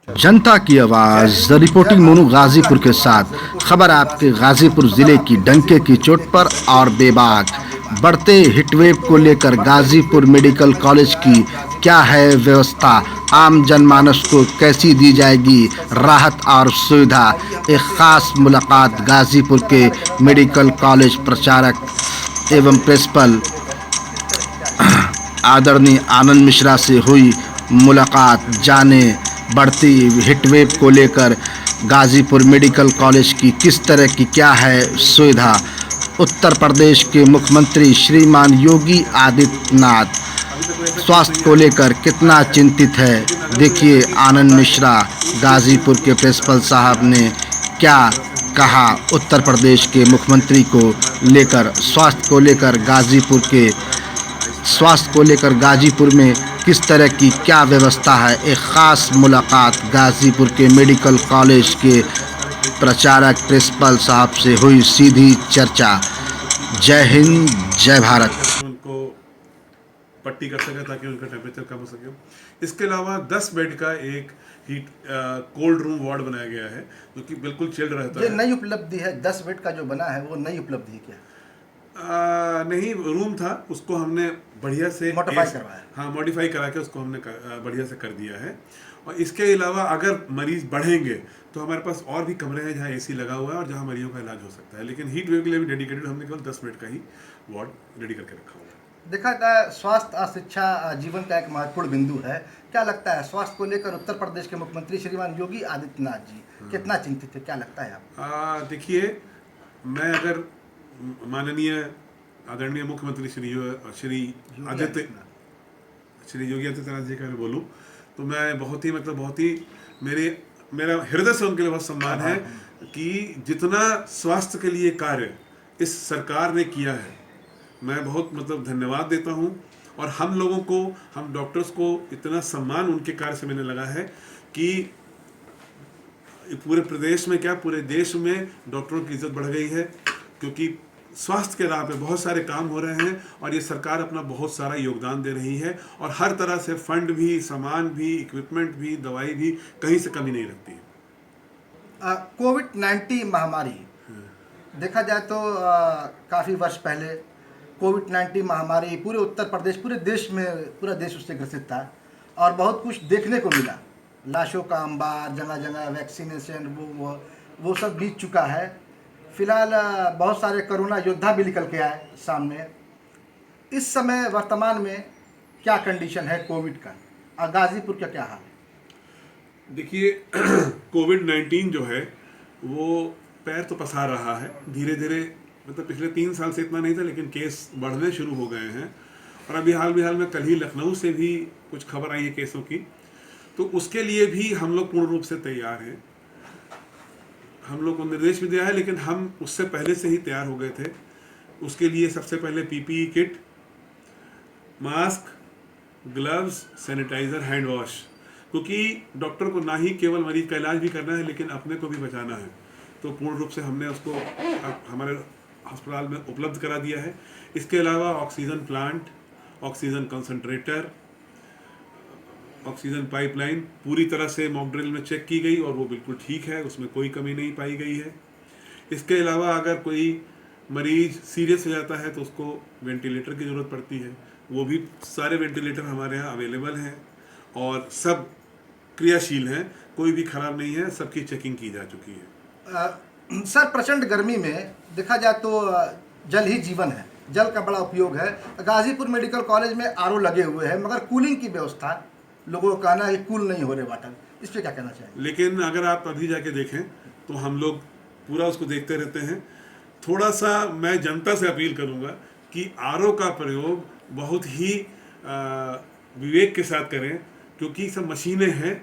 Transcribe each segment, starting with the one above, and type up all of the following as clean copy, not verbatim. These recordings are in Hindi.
जनता की आवाज रिपोर्टिंग मोनू गाजीपुर के साथ। खबर आपके गाजीपुर जिले की डंके की चोट पर और बेबाक बढ़ते हिटवेव को लेकर गाजीपुर मेडिकल कॉलेज की क्या है व्यवस्था, आम जनमानस को कैसी दी जाएगी राहत और सुविधा। एक खास मुलाकात गाजीपुर के मेडिकल कॉलेज प्रचारक एवं प्रिंसिपल आदरणीय आनंद मिश्रा से हुई मुलाकात। जाने बढ़ती हिटवेव को लेकर गाजीपुर मेडिकल कॉलेज की किस तरह की क्या है सुविधा। उत्तर प्रदेश के मुख्यमंत्री श्रीमान योगी आदित्यनाथ स्वास्थ्य को लेकर कितना चिंतित है। देखिए आनंद मिश्रा गाजीपुर के प्रिंसिपल साहब ने क्या कहा उत्तर प्रदेश के मुख्यमंत्री को लेकर, स्वास्थ्य को लेकर गाजीपुर में किस तरह की क्या व्यवस्था है। एक ख़ास मुलाकात गाजीपुर के मेडिकल कॉलेज के प्रचारक प्रिंसिपल साहब से हुई सीधी चर्चा। जय हिंद, जय भारत। उनको पट्टी कर सके ताकि उनका टेम्परेचर कम हो सके। इसके अलावा 10 बेड का एक हीट कोल्ड रूम वार्ड बनाया गया है जो कि बिल्कुल चिल्ड रहता है। ये नई उपलब्धि है, 10 बेड का जो बना है वो नई उपलब्धि है क्या? नहीं, रूम था उसको हमने बढ़िया से मॉडिफाई करवाया। हाँ, मॉडिफाई करा के उसको हमने बढ़िया से कर दिया है। और इसके अलावा अगर मरीज बढ़ेंगे तो हमारे पास और भी कमरे हैं जहाँ एसी लगा हुआ है और जहाँ मरीजों का इलाज हो सकता है। लेकिन हीट वेव के लिए भी डेडिकेटेड हमने केवल 10 बेड का ही वार्ड रेडी करके रखा हुआ है। देखा जाए स्वास्थ्य और शिक्षा जीवन का एक महत्वपूर्ण बिंदु है। क्या लगता है स्वास्थ्य को लेकर उत्तर प्रदेश के मुख्यमंत्री श्रीमान योगी आदित्यनाथ जी कितना चिंतित है, क्या लगता है आपको? देखिए, मैं अगर माननीय आदरणीय मुख्यमंत्री श्री योगी आदित्यनाथ जी का बोलूँ तो मैं बहुत ही मेरा हृदय से उनके लिए बहुत सम्मान है कि जितना स्वास्थ्य के लिए कार्य इस सरकार ने किया है, मैं बहुत धन्यवाद देता हूँ। और हम लोगों को, हम डॉक्टर्स को इतना सम्मान उनके कार्य से मिलने लगा है कि पूरे प्रदेश में क्या पूरे देश में डॉक्टरों की इज्जत बढ़ गई है, क्योंकि स्वास्थ्य के राह पे बहुत सारे काम हो रहे हैं और ये सरकार अपना बहुत सारा योगदान दे रही है और हर तरह से फंड भी, सामान भी, इक्विपमेंट भी, दवाई भी, कहीं से कमी नहीं रखती है। कोविड-19 महामारी देखा जाए तो काफ़ी वर्ष पहले कोविड-19 महामारी पूरे उत्तर प्रदेश, पूरा देश उससे ग्रसित था और बहुत कुछ देखने को मिला। लाशों का अंबार, जगह जगह वैक्सीनेशन वो सब बीत चुका है। फिलहाल बहुत सारे कोरोना योद्धा भी निकल के आए सामने। इस समय वर्तमान में क्या कंडीशन है कोविड का और गाजीपुर का क्या हाल है? देखिए, कोविड-19 जो है वो पैर तो पसार रहा है धीरे धीरे। पिछले 3 साल से इतना नहीं था, लेकिन केस बढ़ने शुरू हो गए हैं। और अभी हाल में कल ही लखनऊ से भी कुछ खबर आई है केसों की, तो उसके लिए भी हम लोग पूर्ण रूप से तैयार हैं। हम लोग को निर्देश भी दिया है, लेकिन हम उससे पहले से ही तैयार हो गए थे। उसके लिए सबसे पहले PPE kit, mask, gloves, sanitiser, hand wash, क्योंकि डॉक्टर को ना ही केवल मरीज का इलाज भी करना है लेकिन अपने को भी बचाना है। तो पूर्ण रूप से हमने उसको हमारे अस्पताल में उपलब्ध करा दिया है। इसके अलावा oxygen plant, oxygen concentrator, oxygen pipeline पूरी तरह से मॉक ड्रिल में चेक की गई और वो बिल्कुल ठीक है, उसमें कोई कमी नहीं पाई गई है। इसके अलावा अगर कोई मरीज सीरियस हो जाता है तो उसको वेंटिलेटर की ज़रूरत पड़ती है, वो भी सारे वेंटिलेटर हमारे यहाँ अवेलेबल हैं और सब क्रियाशील हैं, कोई भी खराब नहीं है, सबकी चेकिंग की जा चुकी है। सर, प्रचंड गर्मी में देखा जाए तो जल ही जीवन है, जल का बड़ा उपयोग है। गाजीपुर मेडिकल कॉलेज में आरओ लगे हुए हैं मगर कूलिंग की व्यवस्था, लोगों का कहना है कि कूल नहीं हो रहे वाटर, इस पर क्या कहना चाहिए? लेकिन अगर आप अभी जाके देखें तो हम लोग पूरा उसको देखते रहते हैं। थोड़ा सा मैं जनता से अपील करूंगा कि आरओ का प्रयोग बहुत ही विवेक के साथ करें, क्योंकि सब मशीनें हैं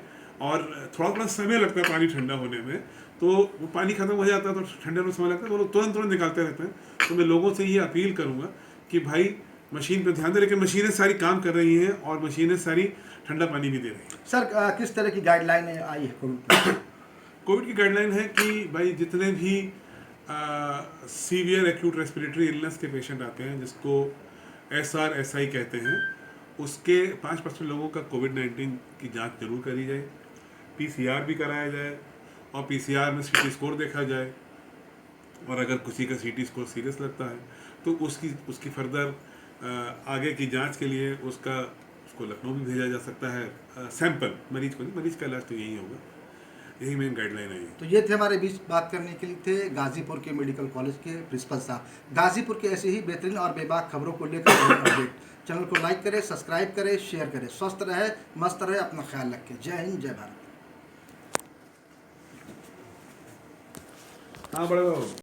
और थोड़ा समय लगता है पानी ठंडा होने में। तो वो पानी खत्म हो जाता है तो ठंडे में समय लगता है, वो लोग तुरंत निकालते रहते हैं। तो मैं लोगों से ये अपील करूंगा कि भाई मशीन पे ध्यान दें, लेकिन मशीनें सारी काम कर रही हैं और मशीनें सारी ठंडा पानी भी दे रही हैं। सर, किस तरह की गाइडलाइन आई है कोविड की गाइडलाइन है कि भाई जितने भी सीवियर एक्यूट रेस्पिरेटरी इलनेस के पेशेंट आते हैं, जिसको SRSI कहते हैं, उसके 5% लोगों का कोविड-19 की जांच जरूर करी जाए। पीसीआर भी कराया जाए और पीसीआर में सीटी स्कोर देखा जाए, और अगर किसी का सीटी स्कोर सीरियस लगता है तो उसकी फर्दर आगे की जांच के लिए उसको लखनऊ भी भेजा जा सकता है, सैंपल, मरीज को नहीं, मरीज का इलाज तो यही होगा। यही मेन गाइडलाइन है। तो ये थे हमारे बीच बात करने के लिए थे गाजीपुर के मेडिकल कॉलेज के प्रिंसिपल साहब। गाजीपुर के ऐसे ही बेहतरीन और बेबाक खबरों को लेकर अपडेट चैनल को लाइक करें, सब्सक्राइब करें, शेयर करें। स्वस्थ रहे, मस्त रहे, अपना ख्याल रखें। जय हिंद, जय भारत। हाँ बड़े बाबू।